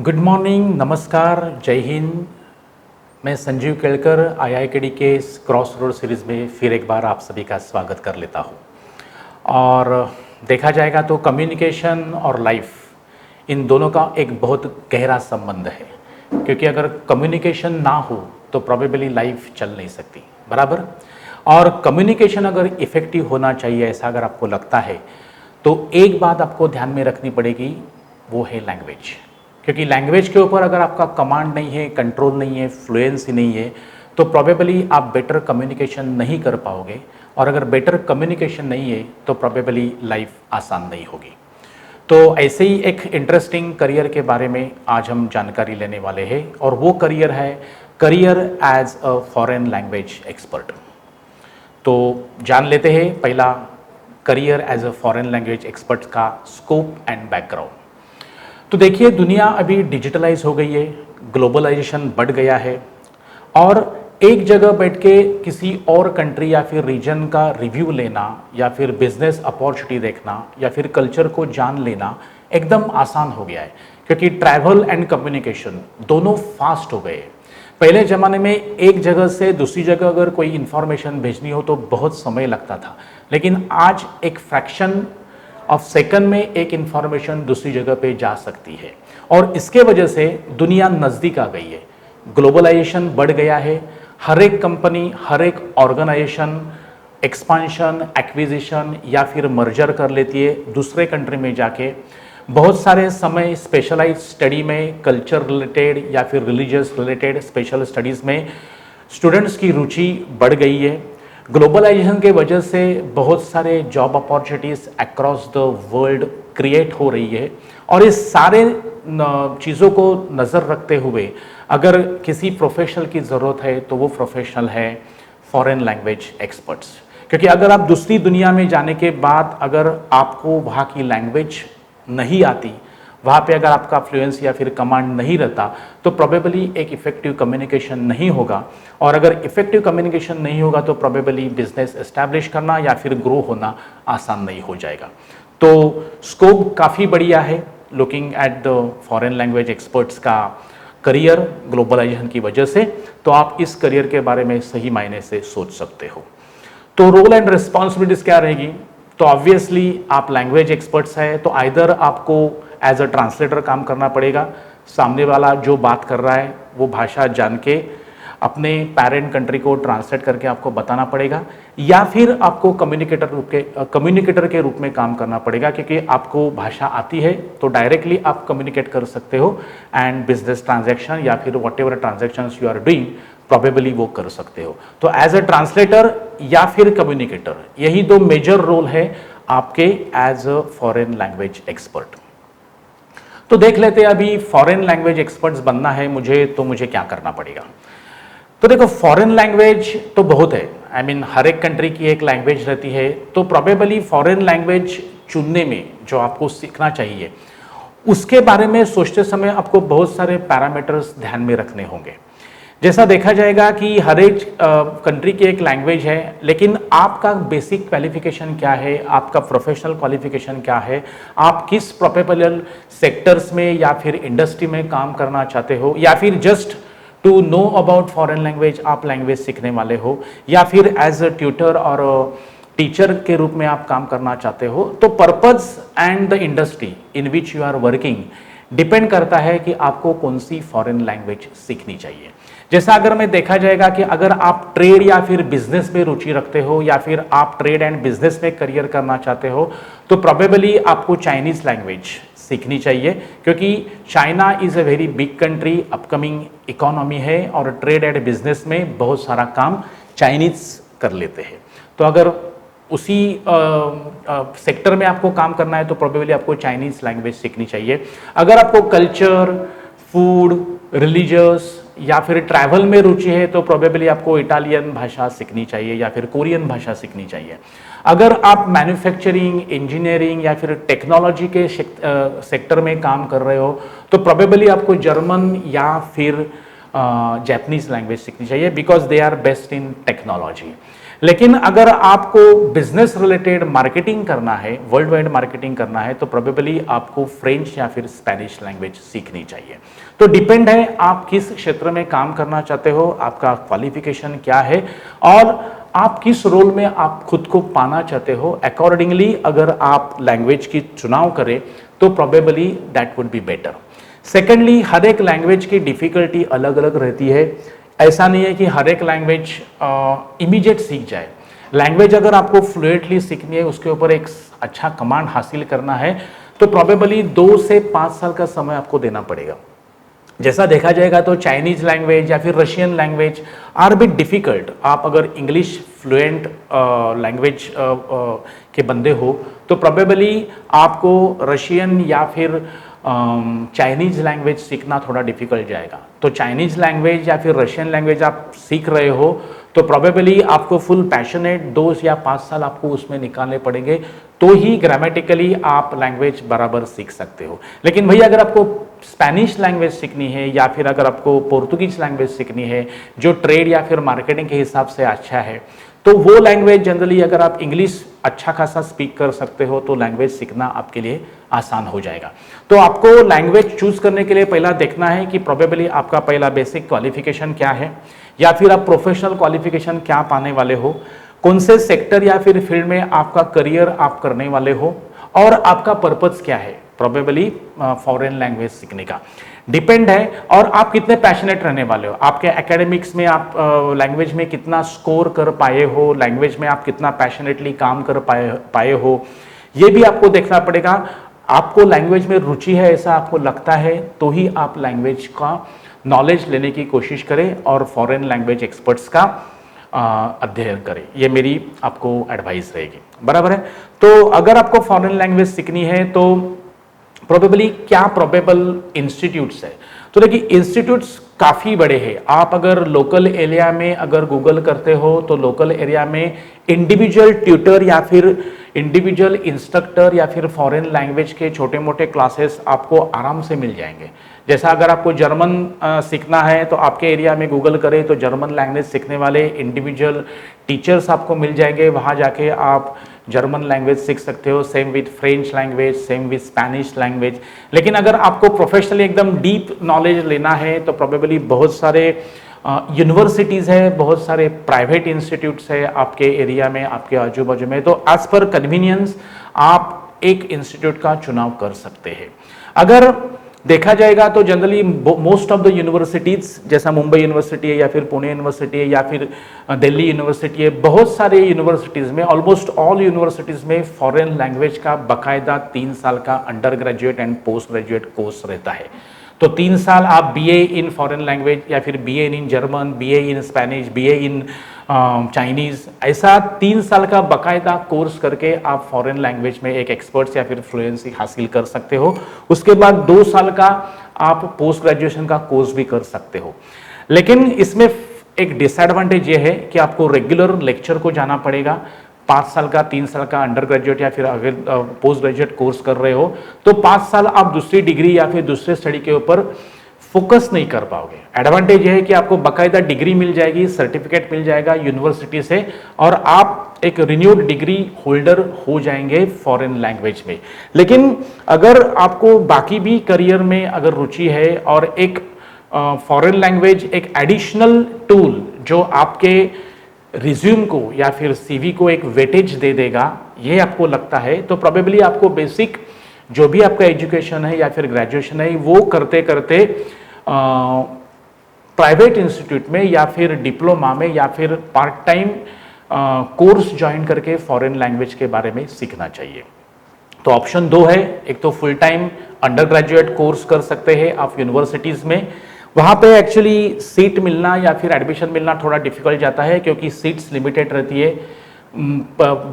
Good morning, नमस्कार, जय हिंद। मैं संजीव केलकर IIKD के इस क्रॉस रोड सीरीज़ में फिर एक बार आप सभी का स्वागत कर लेता हूँ। और देखा जाएगा तो कम्युनिकेशन और लाइफ इन दोनों का एक बहुत गहरा संबंध है, क्योंकि अगर कम्युनिकेशन ना हो तो प्रोबेबली लाइफ चल नहीं सकती, बराबर। और कम्युनिकेशन अगर इफ़ेक्टिव होना चाहिए ऐसा अगर आपको लगता है तो एक बात आपको ध्यान में रखनी पड़ेगी, वो है लैंग्वेज। क्योंकि लैंग्वेज के ऊपर अगर आपका कमांड नहीं है, कंट्रोल नहीं है, फ्लुएंसी नहीं है, तो प्रोबेबली आप बेटर कम्युनिकेशन नहीं कर पाओगे। और अगर बेटर कम्युनिकेशन नहीं है तो प्रोबेबली लाइफ आसान नहीं होगी। तो ऐसे ही एक इंटरेस्टिंग करियर के बारे में आज हम जानकारी लेने वाले हैं, और वो करियर है career as a foreign language expert. तो जान लेते हैं पहला career as a foreign language expert का स्कोप एंड बैकग्राउंड। तो देखिए, दुनिया अभी डिजिटलाइज हो गई है, ग्लोबलाइजेशन बढ़ गया है, और एक जगह बैठ के किसी और कंट्री या फिर रीजन का रिव्यू लेना या फिर बिजनेस अपॉर्चुनिटी देखना या फिर कल्चर को जान लेना एकदम आसान हो गया है, क्योंकि ट्रैवल एंड कम्युनिकेशन दोनों फास्ट हो गए। पहले ज़माने में एक जगह से दूसरी जगह अगर कोई इन्फॉर्मेशन भेजनी हो तो बहुत समय लगता था, लेकिन आज एक फ्रैक्शन ऑफ सेकंड में एक इंफॉर्मेशन दूसरी जगह पे जा सकती है, और इसके वजह से दुनिया नज़दीक आ गई है, ग्लोबलाइजेशन बढ़ गया है। हर एक कंपनी, हर एक ऑर्गेनाइजेशन एक्सपांशन, एक्विजिशन या फिर मर्जर कर लेती है दूसरे कंट्री में जाके। बहुत सारे समय स्पेशलाइज स्टडी में, कल्चर रिलेटेड या फिर रिलीजियस रिलेटेड स्पेशल स्टडीज़ में स्टूडेंट्स की रुचि बढ़ गई है। ग्लोबलाइजेशन के वजह से बहुत सारे job opportunities across the world create हो रही है, और इस सारे चीज़ों को नज़र रखते हुए अगर किसी प्रोफेशनल की ज़रूरत है तो वो प्रोफेशनल है फॉरेन लैंग्वेज एक्सपर्ट्स। क्योंकि अगर आप दूसरी दुनिया में जाने के बाद अगर आपको वहाँ की लैंग्वेज नहीं आती, वहाँ पे अगर आपका फ्लुएंसी या फिर कमांड नहीं रहता, तो प्रोबेबली एक इफ़ेक्टिव कम्युनिकेशन नहीं होगा, और अगर इफ़ेक्टिव कम्युनिकेशन नहीं होगा तो प्रोबेबली बिजनेस एस्टैब्लिश करना या फिर ग्रो होना आसान नहीं हो जाएगा। तो स्कोप काफ़ी बढ़िया है looking at the foreign language experts का करियर ग्लोबलाइजेशन की वजह से। तो आप इस करियर के बारे में सही मायने से सोच सकते हो। तो रोल एंड रिस्पॉन्सिबिलिटीज़ क्या रहेगी? तो ऑब्वियसली आप लैंग्वेज एक्सपर्ट्स हैं तो आइदर आपको एज अ ट्रांसलेटर काम करना पड़ेगा, सामने वाला जो बात कर रहा है वो भाषा जान के अपने पेरेंट कंट्री को ट्रांसलेट करके आपको बताना पड़ेगा, या फिर आपको कम्युनिकेटर के रूप में काम करना पड़ेगा, क्योंकि आपको भाषा आती है तो डायरेक्टली आप कम्युनिकेट कर सकते हो एंड बिजनेस ट्रांजैक्शन या फिर whatever transactions you are doing probably वो कर सकते हो। तो एज अ ट्रांसलेटर या फिर कम्युनिकेटर, यही दो मेजर रोल है आपके as a foreign language expert. तो देख लेते हैं अभी फॉरेन लैंग्वेज एक्सपर्ट्स बनना है मुझे क्या करना पड़ेगा। तो देखो, फॉरेन लैंग्वेज तो बहुत है, आई मीन हर एक कंट्री की एक लैंग्वेज रहती है। तो प्रोबेबली फॉरेन लैंग्वेज चुनने में जो आपको सीखना चाहिए उसके बारे में सोचते समय आपको बहुत सारे पैरामीटर्स ध्यान में रखने होंगे। जैसा देखा जाएगा कि हर एक कंट्री की एक लैंग्वेज है, लेकिन आपका बेसिक क्वालिफिकेशन क्या है, आपका प्रोफेशनल क्वालिफिकेशन क्या है, आप किस प्रोफेशनल सेक्टर्स में या फिर इंडस्ट्री में काम करना चाहते हो, या फिर just to know about foreign language आप लैंग्वेज सीखने वाले हो, या फिर एज अ ट्यूटर और टीचर के रूप में आप काम करना चाहते हो। तो purpose and the industry in which you are working depend करता है कि आपको कौन सी फॉरेन लैंग्वेज सीखनी चाहिए। जैसा अगर मैं देखा जाएगा कि अगर आप ट्रेड या फिर बिजनेस में रुचि रखते हो, या फिर आप ट्रेड एंड बिजनेस में करियर करना चाहते हो, तो प्रोबेबली आपको चाइनीज लैंग्वेज सीखनी चाहिए, क्योंकि China is a very big country, upcoming economy है, और ट्रेड एंड बिजनेस में बहुत सारा काम चाइनीज कर लेते हैं। तो अगर उसी सेक्टर में आपको काम करना है तो प्रोबेबली आपको चाइनीज लैंग्वेज सीखनी चाहिए। अगर आपको कल्चर, फूड, रिलीजियस या फिर ट्रैवल में रुचि है तो प्रोबेबली आपको इटालियन भाषा सीखनी चाहिए या फिर कोरियन भाषा सीखनी चाहिए। अगर आप मैन्युफैक्चरिंग, इंजीनियरिंग या फिर टेक्नोलॉजी के सेक्टर में काम कर रहे हो तो प्रोबेबली आपको जर्मन या फिर जापानीज लैंग्वेज सीखनी चाहिए, because they are best in technology. लेकिन अगर आपको बिजनेस रिलेटेड मार्केटिंग करना है, वर्ल्ड वाइड मार्केटिंग करना है, तो प्रोबेबली आपको फ्रेंच या फिर स्पेनिश लैंग्वेज सीखनी चाहिए। तो डिपेंड है आप किस क्षेत्र में काम करना चाहते हो, आपका क्वालिफिकेशन क्या है और आप किस रोल में आप खुद को पाना चाहते हो। अकॉर्डिंगली अगर आप लैंग्वेज की चुनाव करें तो probably that would be better. Secondly, हर एक लैंग्वेज की डिफिकल्टी अलग अलग रहती है। ऐसा नहीं है कि हर एक लैंग्वेज इमीडिएट सीख जाए। लैंग्वेज अगर आपको फ्लुएंटली सीखनी है, उसके ऊपर एक अच्छा कमांड हासिल करना है, तो प्रोबेबली 2 से 5 साल का समय आपको देना पड़ेगा। जैसा देखा जाएगा तो चाइनीज लैंग्वेज या फिर Russian language are bit difficult. आप अगर इंग्लिश फ्लुएंट लैंग्वेज के बंदे हो तो प्रोबेबली आपको रशियन या फिर चाइनीज लैंग्वेज सीखना थोड़ा डिफिकल्ट जाएगा। तो चाइनीज लैंग्वेज या फिर रशियन लैंग्वेज आप सीख रहे हो तो प्रोबेबली आपको फुल पैशनेट 2 या 5 साल आपको उसमें निकालने पड़ेंगे, तो ही ग्रामेटिकली आप लैंग्वेज बराबर सीख सकते हो। लेकिन भैया अगर आपको स्पेनिश लैंग्वेज सीखनी है या फिर अगर आपको पोर्तुगीज लैंग्वेज सीखनी है जो ट्रेड या फिर मार्केटिंग के हिसाब से अच्छा है, तो वो लैंग्वेज जनरली अगर आप इंग्लिश अच्छा खासा स्पीक कर सकते हो तो लैंग्वेज सीखना आपके लिए आसान हो जाएगा। तो आपको लैंग्वेज चूज करने के लिए पहला देखना है कि प्रोबेबली आपका पहला बेसिक क्वालिफिकेशन क्या है या फिर आप प्रोफेशनल क्वालिफिकेशन क्या पाने वाले हो, कौन से सेक्टर या फिर फील्ड में आपका करियर आप करने वाले हो और आपका पर्पस क्या है प्रोबेबली फॉरेन लैंग्वेज सीखने का डिपेंड है। और आप कितने पैशनेट रहने वाले हो, आपके एकेडमिक्स में आप लैंग्वेज में कितना स्कोर कर पाए हो, लैंग्वेज में आप कितना पैशनेटली काम कर पाए हो, ये भी आपको देखना पड़ेगा। आपको लैंग्वेज में रुचि है ऐसा आपको लगता है तो ही आप लैंग्वेज का नॉलेज लेने की कोशिश करें और फॉरेन लैंग्वेज एक्सपर्ट्स का अध्ययन करें। ये मेरी आपको एडवाइस रहेगी, बराबर है। तो अगर आपको फॉरेन लैंग्वेज सीखनी है तो प्रोबेबली क्या प्रोबेबल इंस्टीट्यूट्स है, तो देखिए इंस्टीट्यूट्स काफ़ी बड़े हैं। आप अगर लोकल एरिया में अगर गूगल करते हो तो लोकल एरिया में इंडिविजुअल ट्यूटर या फिर इंडिविजुअल इंस्ट्रक्टर या फिर फॉरेन लैंग्वेज के छोटे मोटे क्लासेस आपको आराम से मिल जाएंगे। जैसा अगर आपको जर्मन सीखना है तो आपके एरिया में गूगल करें तो जर्मन लैंग्वेज सीखने वाले इंडिविजुअल टीचर्स आपको मिल जाएंगे, वहाँ जाके आप जर्मन लैंग्वेज सीख सकते हो। Same with French language, same with Spanish language. लेकिन अगर आपको प्रोफेशनली एकदम डीप नॉलेज लेना है तो प्रोबेबली बहुत सारे यूनिवर्सिटीज़ है, बहुत सारे प्राइवेट इंस्टीट्यूट्स है आपके एरिया में, आपके आजू बाजू में। तो एज पर कन्वीनियंस आप एक इंस्टीट्यूट का चुनाव कर सकते हैं। अगर देखा जाएगा तो generally most of the universities, जैसा मुंबई यूनिवर्सिटी है या फिर पुणे यूनिवर्सिटी है या फिर दिल्ली यूनिवर्सिटी है, बहुत सारे यूनिवर्सिटीज़ में ऑलमोस्ट ऑल यूनिवर्सिटीज़ में फॉरेन लैंग्वेज का बाकायदा 3 साल का under graduate and post graduate course रहता है। तो 3 साल आप बीए इन फॉरेन लैंग्वेज या फिर BA in German, BA in Spanish, BA in Chinese, ऐसा 3 साल का बाकायदा कोर्स करके आप फॉरेन लैंग्वेज में एक एक्सपर्ट्स या फिर फ्लुएंसी हासिल कर सकते हो। उसके बाद 2 साल का आप पोस्ट ग्रेजुएशन का कोर्स भी कर सकते हो। लेकिन इसमें एक डिसएडवांटेज ये है कि आपको रेगुलर लेक्चर को जाना पड़ेगा। 5 साल का, 3 साल का अंडर ग्रेजुएट या फिर अगर पोस्ट ग्रेजुएट कोर्स कर रहे हो तो 5 साल आप दूसरी डिग्री या फिर दूसरे स्टडी के ऊपर फोकस नहीं कर पाओगे। एडवांटेज ये है कि आपको बाकायदा डिग्री मिल जाएगी, सर्टिफिकेट मिल जाएगा यूनिवर्सिटी से और आप एक रिन्यूड डिग्री होल्डर हो जाएंगे फॉरेन लैंग्वेज में। लेकिन अगर आपको बाकी भी करियर में अगर रुचि है और एक फॉरेन लैंग्वेज एक एडिशनल टूल जो आपके रिज्यूम को या फिर सीवी को एक वेटेज दे देगा, ये आपको लगता है, तो प्रोबेबली आपको बेसिक जो भी आपका एजुकेशन है या फिर ग्रेजुएशन है वो करते करते प्राइवेट इंस्टीट्यूट में या फिर डिप्लोमा में या फिर पार्ट टाइम कोर्स ज्वाइन करके फॉरेन लैंग्वेज के बारे में सीखना चाहिए। तो ऑप्शन 2 है, एक तो full time under graduate course कर सकते हैं आप यूनिवर्सिटीज़ में। वहाँ पे एक्चुअली सीट मिलना या फिर एडमिशन मिलना थोड़ा डिफिकल्ट जाता है क्योंकि सीट्स लिमिटेड रहती है।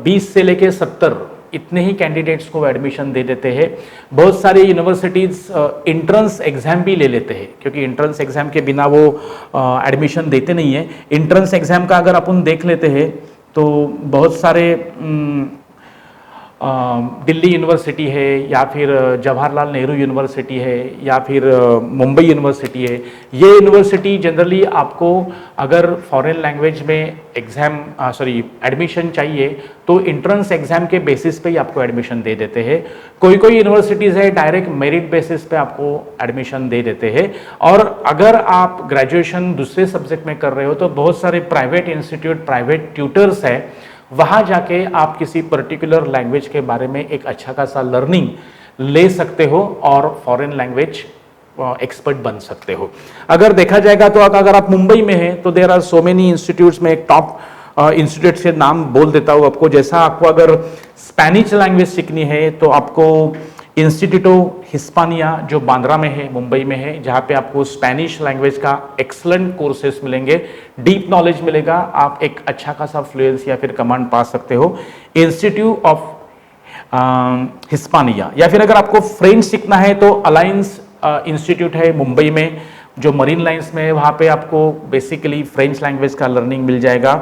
20 से लेके 70 इतने ही कैंडिडेट्स को एडमिशन दे देते हैं। बहुत सारे यूनिवर्सिटीज़ इंट्रेंस एग्जाम भी ले लेते हैं क्योंकि इंट्रेंस एग्जाम के बिना वो एडमिशन देते नहीं है। इंट्रेंस एग्जाम का अगर अपन देख लेते हैं तो बहुत सारे दिल्ली यूनिवर्सिटी है या फिर जवाहरलाल नेहरू यूनिवर्सिटी है या फिर मुंबई यूनिवर्सिटी है। ये यूनिवर्सिटी जनरली आपको अगर फॉरेन लैंग्वेज में एडमिशन चाहिए तो इंट्रेंस एग्जाम के बेसिस पे ही आपको एडमिशन दे देते हैं। कोई कोई यूनिवर्सिटीज़ है डायरेक्ट मेरिट बेसिस पे आपको एडमिशन दे देते हैं। और अगर आप ग्रेजुएशन दूसरे सब्जेक्ट में कर रहे हो तो बहुत सारे प्राइवेट इंस्टीट्यूट, प्राइवेट ट्यूटर्स है, वहाँ जाके आप किसी पर्टिकुलर लैंग्वेज के बारे में एक अच्छा खासा लर्निंग ले सकते हो और फॉरेन लैंग्वेज एक्सपर्ट बन सकते हो। अगर देखा जाएगा तो अगर आप मुंबई में हैं तो there are so many institutes में एक टॉप इंस्टीट्यूट के नाम बोल देता हूँ आपको। जैसा आपको अगर स्पेनिश लैंग्वेज सीखनी है तो आपको इंस्टीट्यूटो हिस्पानिया जो बांद्रा में है, मुंबई में है, जहाँ पे आपको स्पेनिश लैंग्वेज का एक्सलेंट कोर्सेस मिलेंगे, डीप नॉलेज मिलेगा, आप एक अच्छा खासा फ्लुएंसी या फिर कमांड पा सकते हो। इंस्टीट्यूट ऑफ हिस्पानिया, या फिर अगर आपको फ्रेंच सीखना है तो अलायंस इंस्टीट्यूट है मुंबई में जो मरीन लाइन्स में है, वहाँ पे आपको बेसिकली फ्रेंच लैंग्वेज का लर्निंग मिल जाएगा।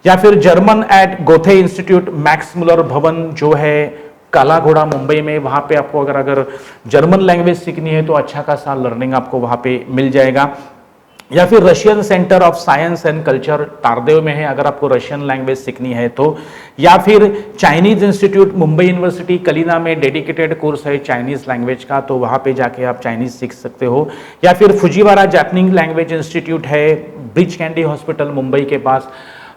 या फिर German at Goethe Institute, Max Mueller Bhavan जो है काला घोड़ा मुंबई में, वहाँ पे आपको अगर जर्मन लैंग्वेज सीखनी है तो अच्छा खासा लर्निंग आपको वहाँ पे मिल जाएगा। या फिर Russian centre of science and culture Tardeo में है अगर आपको रशियन लैंग्वेज सीखनी है तो। या फिर Chinese institute Mumbai university Kalina में डेडिकेटेड कोर्स है चाइनीज लैंग्वेज का, तो वहाँ पे जाके आप चाइनीज सीख सकते हो। या फिर फुजीवारा जापानीज लैंग्वेज इंस्टीट्यूट है ब्रिज कैंडी हॉस्पिटल मुंबई के पास,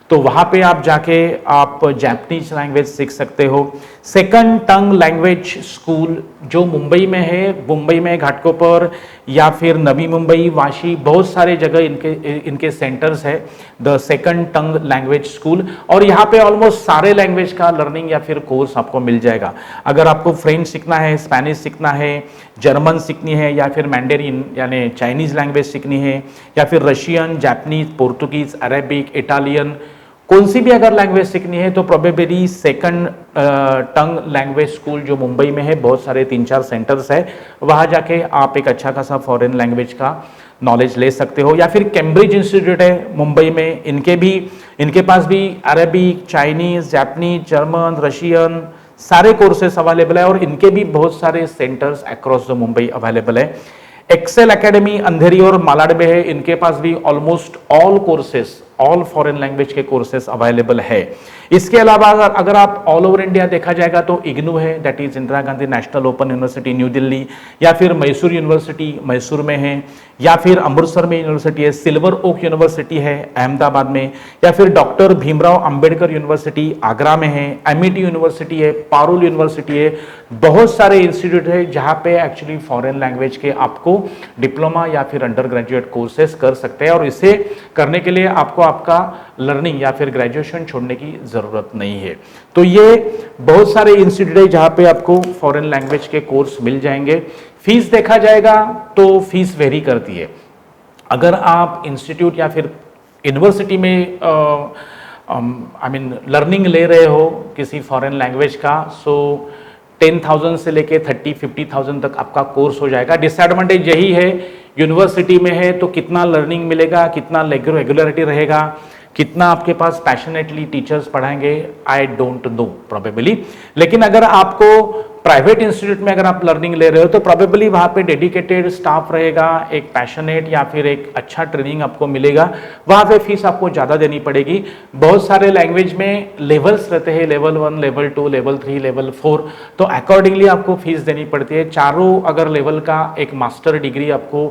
तो वहाँ पे आप जाके आप जापानीज लैंग्वेज सीख सकते हो। सेकंड टंग लैंग्वेज स्कूल जो मुंबई में है, मुंबई में घाटकोपर या फिर नवी मुंबई, वाशी, बहुत सारे जगह इनके सेंटर्स है the second tongue language school. और यहाँ पे ऑलमोस्ट सारे लैंग्वेज का लर्निंग या फिर कोर्स आपको मिल जाएगा। अगर आपको फ्रेंच सीखना है, स्पेनिश सीखना है, जर्मन सीखनी है या फिर मैंडेरिन यानी चाइनीज लैंग्वेज सीखनी है या फिर Russian, Japanese, Portuguese, Arabic, Italian, कौन सी भी अगर लैंग्वेज सीखनी है तो प्रोबेबली सेकंड टंग लैंग्वेज स्कूल जो मुंबई में है, बहुत सारे 3-4 सेंटर्स है, वहाँ जाके आप एक अच्छा खासा फॉरेन लैंग्वेज का नॉलेज ले सकते हो। या फिर कैम्ब्रिज इंस्टीट्यूट है मुंबई में, इनके पास भी Arabic, Chinese, Japanese, German, Russian सारे कोर्सेस अवेलेबल है और इनके भी बहुत सारे centres across the Mumbai available है। एक्सेल एकेडमी अंधेरी और मालाड में है, इनके पास भी almost all courses, all foreign language के कोर्सेस अवेलेबल है। इसके अलावा अगर आप ऑल ओवर इंडिया देखा जाएगा तो इग्नू है, that is Indira Gandhi national open university new Delhi, या फिर मैसूर यूनिवर्सिटी मैसूर में है, या फिर अमृतसर में यूनिवर्सिटी है, सिल्वर ओक यूनिवर्सिटी है अहमदाबाद में, या फिर डॉक्टर भीमराव अंबेडकर यूनिवर्सिटी आगरा में है, एमईटी यूनिवर्सिटी है, पारुल यूनिवर्सिटी है, बहुत सारे इंस्टीट्यूट है जहाँ पे एक्चुअली फॉरेन लैंग्वेज के आपको डिप्लोमा या फिर अंडर ग्रेजुएट कोर्सेस कर सकते हैं। और इसे करने के लिए आपको आपका लर्निंग या फिर ग्रेजुएशन छोड़ने की जरूरत नहीं है। तो ये बहुत सारे इंस्टीट्यूट है जहाँ पे आपको फॉरेन लैंग्वेज के कोर्स मिल जाएंगे। फीस देखा जाएगा तो फीस वेरी करती है। अगर आप इंस्टीट्यूट या फिर यूनिवर्सिटी में लर्निंग ले रहे हो किसी फॉरेन लैंग्वेज का, सो 10,000 से लेके 30-50,000 तक आपका कोर्स हो जाएगा। डिसएडवांटेज यही है, यूनिवर्सिटी में है तो कितना लर्निंग मिलेगा, कितना रेगुलरिटी रहेगा, कितना आपके पास पैशनेटली टीचर्स पढ़ाएंगे, आई डोंट नो प्रोबेबली। लेकिन अगर आपको प्राइवेट इंस्टीट्यूट में अगर आप लर्निंग ले रहे हो तो प्रोबेबली वहाँ पे डेडिकेटेड स्टाफ रहेगा, एक पैशनेट या फिर एक अच्छा ट्रेनिंग आपको मिलेगा, वहाँ पे फीस आपको ज़्यादा देनी पड़ेगी। बहुत सारे लैंग्वेज में लेवल्स रहते हैं, लेवल 1, लेवल 2, लेवल 3, लेवल 4, तो अकॉर्डिंगली आपको फीस देनी पड़ती है। चारों अगर लेवल का एक मास्टर डिग्री आपको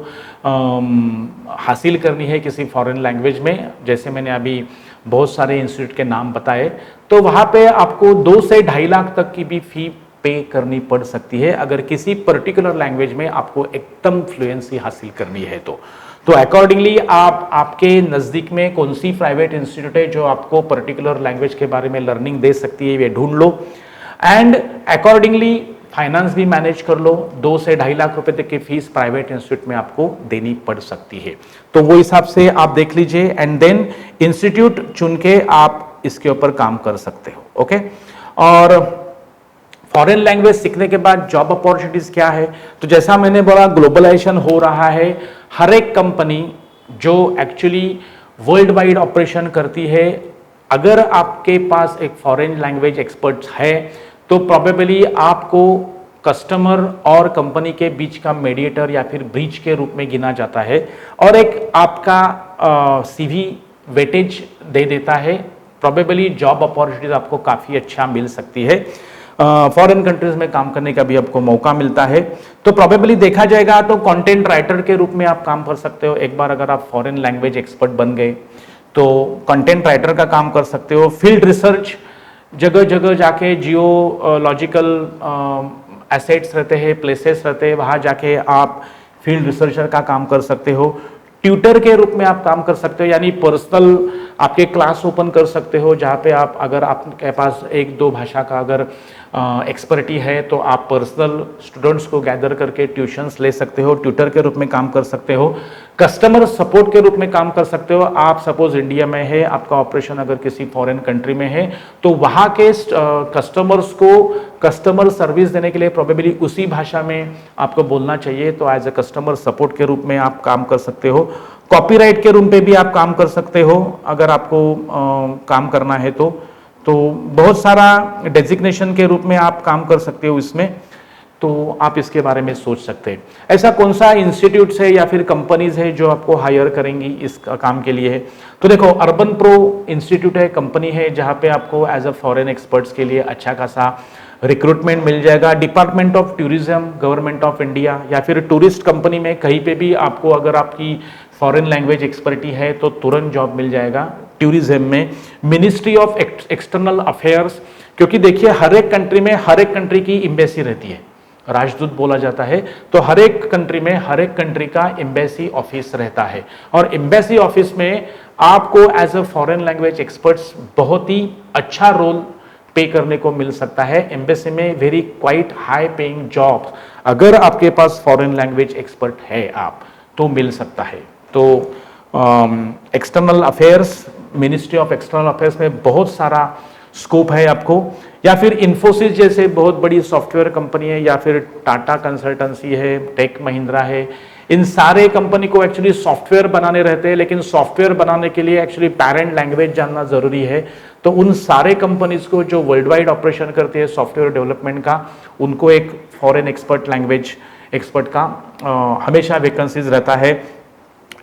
हासिल करनी है किसी फॉरेन लैंग्वेज में, जैसे मैंने अभी बहुत सारे इंस्टीट्यूट के नाम बताए, तो वहाँ पे आपको 2 से 2.5 लाख तक की भी फी पे करनी पड़ सकती है अगर किसी पर्टिकुलर लैंग्वेज में आपको एकदम फ्लुएंसी हासिल करनी है तो अकॉर्डिंगली आप आपके नज़दीक में कौन सी प्राइवेट इंस्टीट्यूट है जो आपको पर्टिकुलर लैंग्वेज के बारे में लर्निंग दे सकती है, ये ढूंढ लो एंड अकॉर्डिंगली फाइनेंस भी मैनेज कर लो। 2 से 2.5 लाख रुपए तक की फीस प्राइवेट इंस्टीट्यूट में आपको देनी पड़ सकती है, तो वो हिसाब से आप देख लीजिए एंड देन इंस्टीट्यूट चुन के आप इसके ऊपर काम कर सकते हो। ओके, और फॉरेन लैंग्वेज सीखने के बाद जॉब अपॉर्चुनिटीज क्या है, तो जैसा मैंने बोला ग्लोबलाइजेशन हो रहा है, हर एक कंपनी जो एक्चुअली वर्ल्ड वाइड ऑपरेशन करती है, अगर आपके पास एक फॉरेन लैंग्वेज एक्सपर्ट है तो प्रोबेबली आपको कस्टमर और कंपनी के बीच का मीडिएटर या फिर ब्रिज के रूप में गिना जाता है और एक आपका सीवी वेटेज दे देता है। प्रोबेबली जॉब अपॉर्चुनिटीज आपको काफ़ी अच्छा मिल सकती है, फॉरेन कंट्रीज में काम करने का भी आपको मौका मिलता है। तो प्रोबेबली देखा जाएगा तो कंटेंट राइटर के रूप में आप काम कर सकते हो। एक बार अगर आप फॉरेन लैंग्वेज एक्सपर्ट बन गए तो कंटेंट राइटर का काम कर सकते हो। फील्ड रिसर्च, जगह जगह जाके जियोलॉजिकल एसेट्स रहते हैं, प्लेसेस रहते हैं, वहाँ जाके आप फील्ड रिसर्चर का काम कर सकते हो। ट्यूटर के रूप में आप काम कर सकते हो, यानी पर्सनल आपके क्लास ओपन कर सकते हो, जहाँ पे आप अगर आपके पास एक दो भाषा का अगर एक्सपर्टी है तो आप पर्सनल स्टूडेंट्स को गैदर करके ट्यूशन्स ले सकते हो, ट्यूटर के रूप में काम कर सकते हो। कस्टमर सपोर्ट के रूप में काम कर सकते हो। आप सपोज इंडिया में है, आपका ऑपरेशन अगर किसी फॉरेन कंट्री में है तो वहाँ के कस्टमर्स को कस्टमर सर्विस देने के लिए प्रोबेबली उसी भाषा में आपको बोलना चाहिए, तो एज ए कस्टमर सपोर्ट के रूप में आप काम कर सकते हो। कॉपीराइट के रूम पे भी आप काम कर सकते हो अगर आपको काम करना है तो बहुत सारा डेजिग्नेशन के रूप में आप काम कर सकते हो इसमें, तो आप इसके बारे में सोच सकते हैं। ऐसा कौन सा इंस्टीट्यूट्स है या फिर कंपनीज है जो आपको हायर करेंगी इस काम के लिए है? तो देखो, अर्बन प्रो इंस्टीट्यूट है, कंपनी है जहाँ पे आपको एज अ फॉरेन एक्सपर्ट्स के लिए अच्छा खासा रिक्रूटमेंट मिल जाएगा। Department of tourism, government of India या फिर टूरिस्ट कंपनी में कहीं पे भी आपको अगर आपकी फॉरेन लैंग्वेज एक्सपर्टी है तो तुरंत जॉब मिल जाएगा। टूरिज्म में मिनिस्ट्री ऑफ एक्सटर्नल अफेयर्स, क्योंकि देखिए हर एक कंट्री में हर एक कंट्री की एम्बेसी रहती है, राजदूत बोला जाता है, तो हर एक कंट्री में हर एक कंट्री का एम्बेसी ऑफिस रहता है और एम्बेसी ऑफिस में आपको as a foreign language experts बहुत ही अच्छा रोल पे करने को मिल सकता है। एम्बेसी में very quite high paying job अगर आपके पास फॉरेन लैंग्वेज एक्सपर्ट है आप तो मिल सकता है। तो external affairs, ministry of external affairs में बहुत सारा स्कोप है आपको, या फिर इन्फोसिस जैसे बहुत बड़ी सॉफ्टवेयर कंपनी है, या फिर टाटा कंसल्टेंसी है, टेक महिंद्रा है, इन सारे कंपनी को एक्चुअली सॉफ्टवेयर बनाने रहते हैं, लेकिन सॉफ्टवेयर बनाने के लिए एक्चुअली पेरेंट लैंग्वेज जानना जरूरी है। तो उन सारे कंपनीज को जो वर्ल्ड वाइड ऑपरेशन करते हैं सॉफ्टवेयर डेवलपमेंट का, उनको एक फॉरेन एक्सपर्ट लैंग्वेज एक्सपर्ट का हमेशा वैकेंसीज रहता है।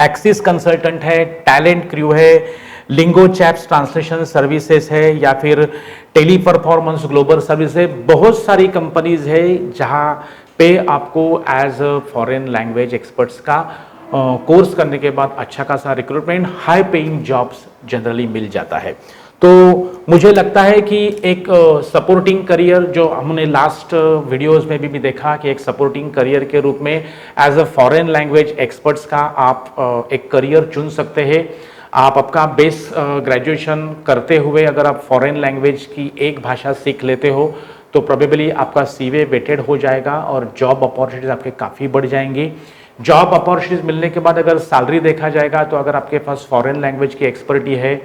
एक्सिस कंसल्टेंट है, टैलेंट क्रू है, लिंगो चैप्स ट्रांसलेशन सर्विसेज है, या फिर टेली परफॉर्मेंस ग्लोबल सर्विस है। बहुत सारी कंपनीज है जहां पे आपको as a foreign language experts का कोर्स करने के बाद अच्छा खासा recruitment, high paying jobs generally मिल जाता है। तो मुझे लगता है कि एक सपोर्टिंग करियर, जो हमने लास्ट वीडियोस में भी देखा कि एक सपोर्टिंग करियर के रूप में as a foreign language experts का आप एक करियर चुन सकते हैं। आप आपका बेस ग्रेजुएशन करते हुए अगर आप फॉरेन लैंग्वेज की एक भाषा सीख लेते हो तो प्रोबेबली आपका सीवी वेटेड हो जाएगा और जॉब अपॉर्चुनिटीज आपके काफ़ी बढ़ जाएंगी। जॉब अपॉर्चुनिटीज मिलने के बाद अगर सैलरी देखा जाएगा तो अगर आपके पास फॉरेन लैंग्वेज की एक्सपर्टी है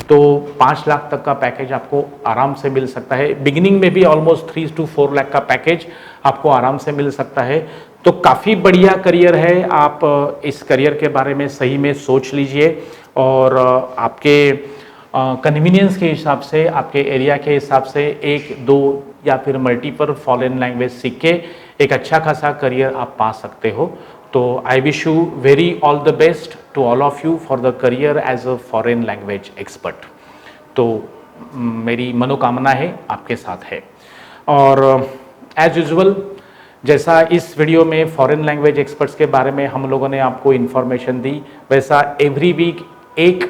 तो 5 लाख तक का पैकेज आपको आराम से मिल सकता है। बिगिनिंग में भी ऑलमोस्ट 3 to 4 लाख का पैकेज आपको आराम से मिल सकता है। तो काफ़ी बढ़िया करियर है, आप इस करियर के बारे में सही में सोच लीजिए और आपके कन्वीनियंस के हिसाब से, आपके एरिया के हिसाब से 1, 2 या फिर मल्टीपल फॉरेन लैंग्वेज सीख के एक अच्छा खासा करियर आप पा सकते हो। तो I wish you very all the best to all of you for the career as a foreign language expert. तो मेरी मनोकामना है आपके साथ है। और एज यूजुअल जैसा इस वीडियो में फॉरेन लैंग्वेज एक्सपर्ट्स के बारे में हम लोगों ने आपको इन्फॉर्मेशन दी, वैसा एवरी वीक एक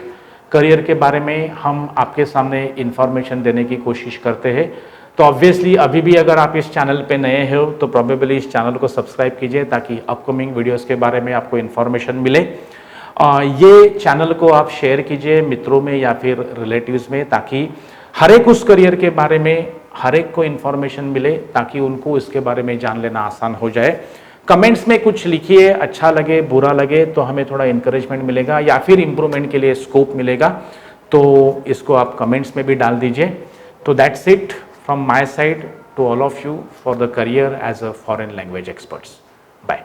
करियर के बारे में हम आपके सामने इन्फॉर्मेशन देने की कोशिश करते हैं। तो ऑब्वियसली अभी भी अगर आप इस चैनल पे नए हो तो प्रोबेबली इस चैनल को सब्सक्राइब कीजिए ताकि अपकमिंग वीडियोस के बारे में आपको इन्फॉर्मेशन मिले। ये चैनल को आप शेयर कीजिए मित्रों में या फिर रिलेटिव्स में, ताकि हर एक उस करियर के बारे में हर एक को इन्फॉर्मेशन मिले, ताकि उनको इसके बारे में जान लेना आसान हो जाए। कमेंट्स में कुछ लिखिए, अच्छा लगे बुरा लगे तो हमें थोड़ा इंकरेजमेंट मिलेगा या फिर इम्प्रूवमेंट के लिए स्कोप मिलेगा, तो इसको आप कमेंट्स में भी डाल दीजिए। तो that's it from my side to all of you for the career as a foreign language experts. Bye.